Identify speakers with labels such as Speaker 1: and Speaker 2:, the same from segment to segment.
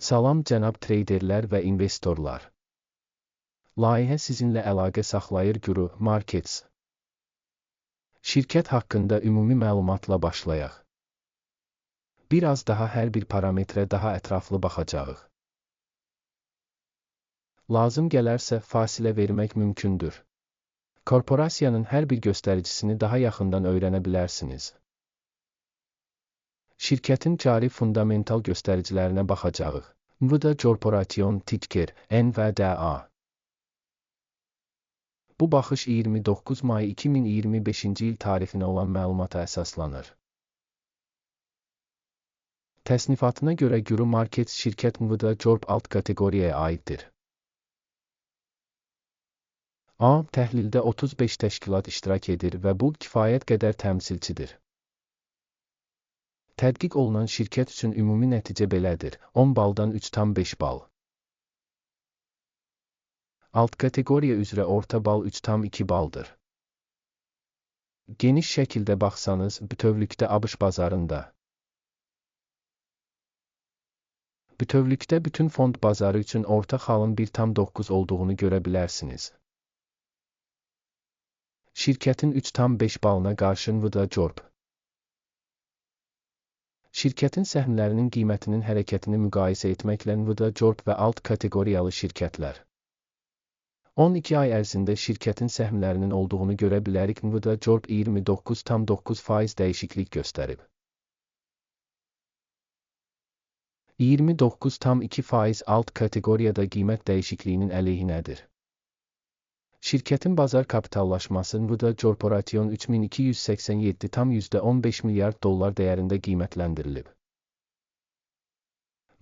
Speaker 1: Salam cənab treyderlər və investorlar. Layihə sizinlə əlaqə saxlayır Guru Markets. Şirkət haqqında ümumi məlumatla başlayaq. Biraz daha hər bir parametrə daha ətraflı baxacağıq. Lazım gələrsə fasilə vermək mümkündür. Korporasiyanın hər bir göstəricisini daha yaxından öyrənə bilərsiniz. Şirkətin cari fundamental göstəricilərinə baxacağıq. NVDA Corporation Ticker NVDA. Bu baxış 29 may 2025-ci il tarifinə olan məlumata əsaslanır. Təsnifatına görə Guru Markets şirkət NVDA Corp alt kateqoriyaya aiddir. A. Təhlildə 35 təşkilat iştirak edir və bu kifayət qədər təmsilçidir. Tədqiq olunan şirkət üçün ümumi nəticə belədir: 10 baldan 3,5 bal. Alt kateqoriya üzrə orta bal 3,2 baldır. Geniş şəkildə baxsanız, bütövlükdə ABŞ bazarında. Bütövlükdə bütün fond bazarı üçün orta xalın 1,9 olduğunu görə bilərsiniz. Şirkətin 3,5 balına qarşı NVDA Corp. Şirkətin səhmlərinin qiymətinin hərəkətini müqayisə etməklə NVDA Corp və alt kateqoriyalı şirkətlər. 12 ay ərzində şirkətin səhmlərinin olduğunu görə bilərik. NVDA Corp 29,9% dəyişiklik göstərib. 29,2% alt kateqoriyada qiymət dəyişikliyinin əleyhinədir. Şirkətin bazar kapitallaşması NVDA Corporation 3287,15 milyard dollar dəyərində qiymətləndirilib.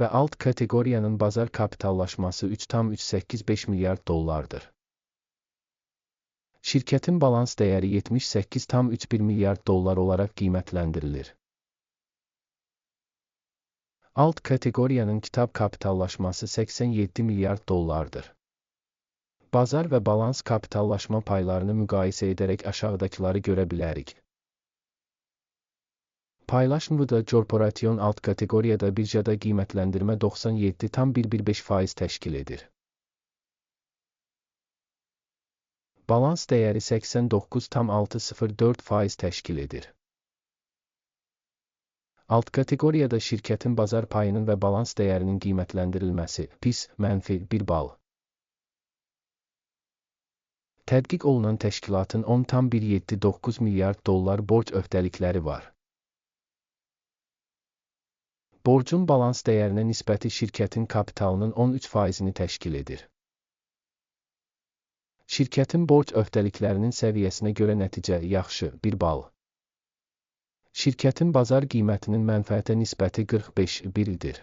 Speaker 1: Və alt kateqoriyanın bazar kapitallaşması 3,385 milyard dollardır. Şirkətin balans dəyəri 78,31 milyard dollar olaraq qiymətləndirilir. Alt kateqoriyanın kitab kapitallaşması 87 milyard dollardır. Bazar və balans kapitallaşma paylarını müqayisə edərək aşağıdakıları görə bilərik. Paylaş NVDA Corporation alt kateqoriyada birjada qiymətləndirmə 97,115% təşkil edir. Balans dəyəri 89,604% təşkil edir. Alt kateqoriyada şirkətin bazar payının və balans dəyərinin qiymətləndirilməsi PIS -1 bal. Tədqiq olunan təşkilatın 10,179 milyard dollar borc öhdəlikləri var. Borcun balans dəyərinə nisbəti şirkətin kapitalının 13%-ni təşkil edir. Şirkətin borc öhdəliklərinin səviyyəsinə görə nəticə yaxşı 1 bal. Şirkətin bazar qiymətinin mənfəətə nisbəti 45,1-dir.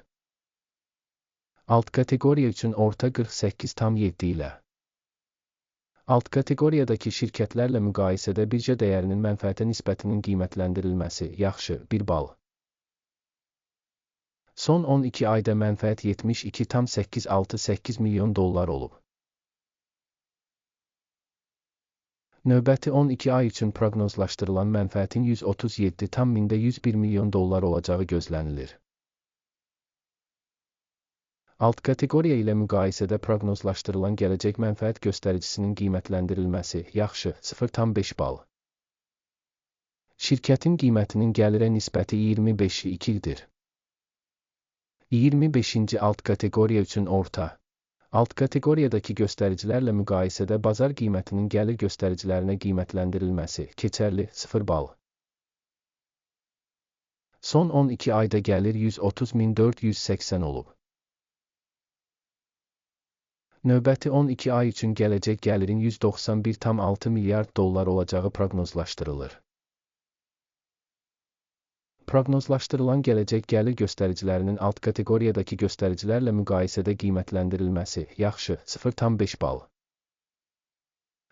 Speaker 1: Alt kateqoriya üçün orta 48,7 ilə. Alt kateqoriyadakı şirkətlərlə müqayisədə birja dəyərinin mənfəətə nisbətinin qiymətləndirilməsi yaxşı 1 bal. Son 12 ayda mənfəət 72,868 milyon dollar olub. Növbəti 12 ay üçün proqnozlaşdırılan mənfəətin 137,101 milyon dollar olacağı gözlənilir. Alt kateqoriya ilə müqayisədə proqnozlaşdırılan gələcək mənfəət göstəricisinin qiymətləndirilməsi yaxşı 0,5 bal. Şirkətin qiymətinin gəlirə nisbəti 25,2-dir. 25-ci alt kateqoriya üçün orta. Alt kateqoriyadakı göstəricilərlə müqayisədə bazar qiymətinin gəlir göstəricilərinə qiymətləndirilməsi keçərli 0 bal. Son 12 ayda gəlir 130.480 olub. Növbəti 12 ay üçün gələcək gəlirin 191,6 milyard dollar olacağı proqnozlaşdırılır. Proqnozlaşdırılan gələcək gəlir göstəricilərinin alt kateqoriyadakı göstəricilərlə müqayisədə qiymətləndirilməsi yaxşı 0,5 bal.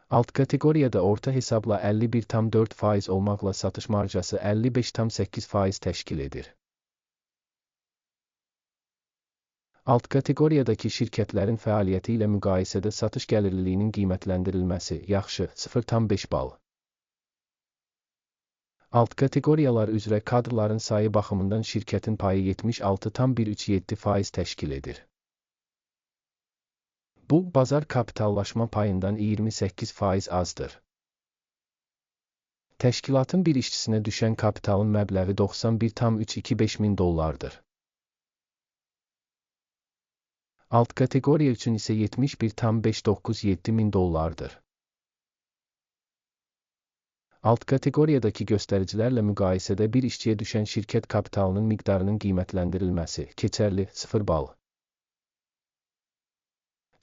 Speaker 1: Alt kateqoriyada orta hesabla 51,4% olmaqla satış marjası 55,8% təşkil edir. Alt kateqoriyadakı şirkətlərin fəaliyyəti ilə müqayisədə satış gəlirliliyinin qiymətləndirilməsi yaxşı 0,5 bal. Alt kateqoriyalar üzrə kadrların sayı baxımından şirkətin payı 76,37% təşkil edir. Bu, bazar kapitallaşma payından 28% azdır. Təşkilatın bir işçisinə düşən kapitalın məbləği $91,325 min. Alt kateqoriya üçün isə $71,597 min. Alt kateqoriyadakı göstəricilərlə müqayisədə bir işçiyə düşən şirkət kapitalının miqdarının qiymətləndirilməsi, keçərli, 0 bal.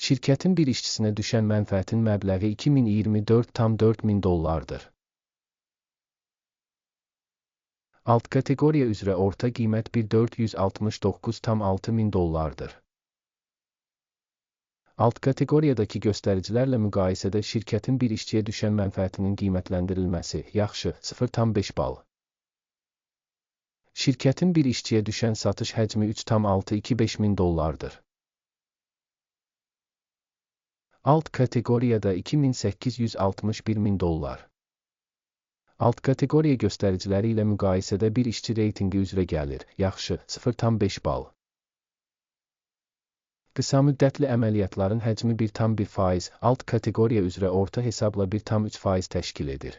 Speaker 1: Şirkətin bir işçisinə düşən mənfəətin məbləği $2024,4 min. Alt kateqoriya üzrə orta qiymət $469,6 min. Alt kateqoriyadakı göstəricilərlə müqayisədə şirkətin bir işçiyə düşən mənfəətinin qiymətləndirilməsi, yaxşı, 0,5 bal. Şirkətin bir işçiyə düşən satış həcmi $3,625 min. Alt kateqoriyada $2,861 min. Alt kateqoriya göstəriciləri ilə müqayisədə bir işçi reytinqi üzrə gəlir, yaxşı, 0,5 bal. Qısa müddətli əməliyyatların həcmi 1,1%, alt kateqoriya üzrə orta hesabla 1,3% təşkil edir.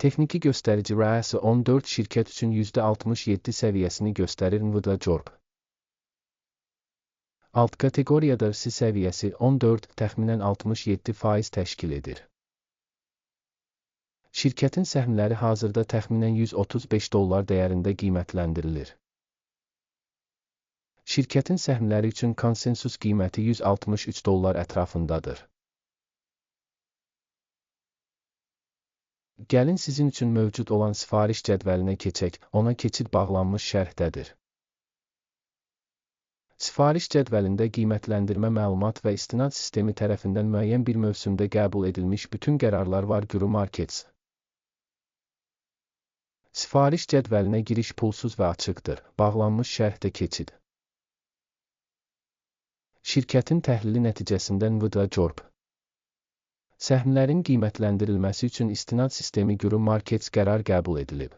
Speaker 1: Texniki göstərici rəası 14 şirkət üçün %67 səviyyəsini göstərir. NVIDIA Corp. Alt kateqoriyada RSI səviyyəsi 14, təxminən 67% təşkil edir. Şirkətin səhmləri hazırda təxminən $135 dəyərində qiymətləndirilir. Şirkətin səhmləri üçün konsensus qiyməti $163 ətrafındadır. Gəlin sizin üçün mövcud olan sifariş cədvəlinə keçək, ona keçid bağlanmış şərhdədir. Sifariş cədvəlində qiymətləndirmə məlumat və istinad sistemi tərəfindən müəyyən bir mövsümdə qəbul edilmiş bütün qərarlar var. Guru Markets. Sifariş cədvəlinə giriş pulsuz və açıqdır. Bağlanmış şərhdə keçid. Şirkətin təhlili nəticəsində NVIDIA Corp. Səhmlərin qiymətləndirilməsi üçün istinad sistemi Guru Markets qərar qəbul edilib.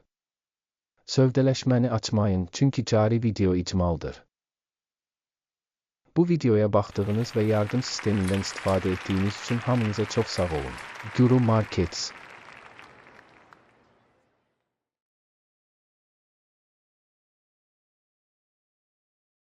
Speaker 1: Sövdələşməni açmayın, çünki cari video icmaldır. Bu videoya baxdığınız və yardım sistemindən istifadə etdiyiniz üçün hamınıza çox sağ olun. Guru Markets.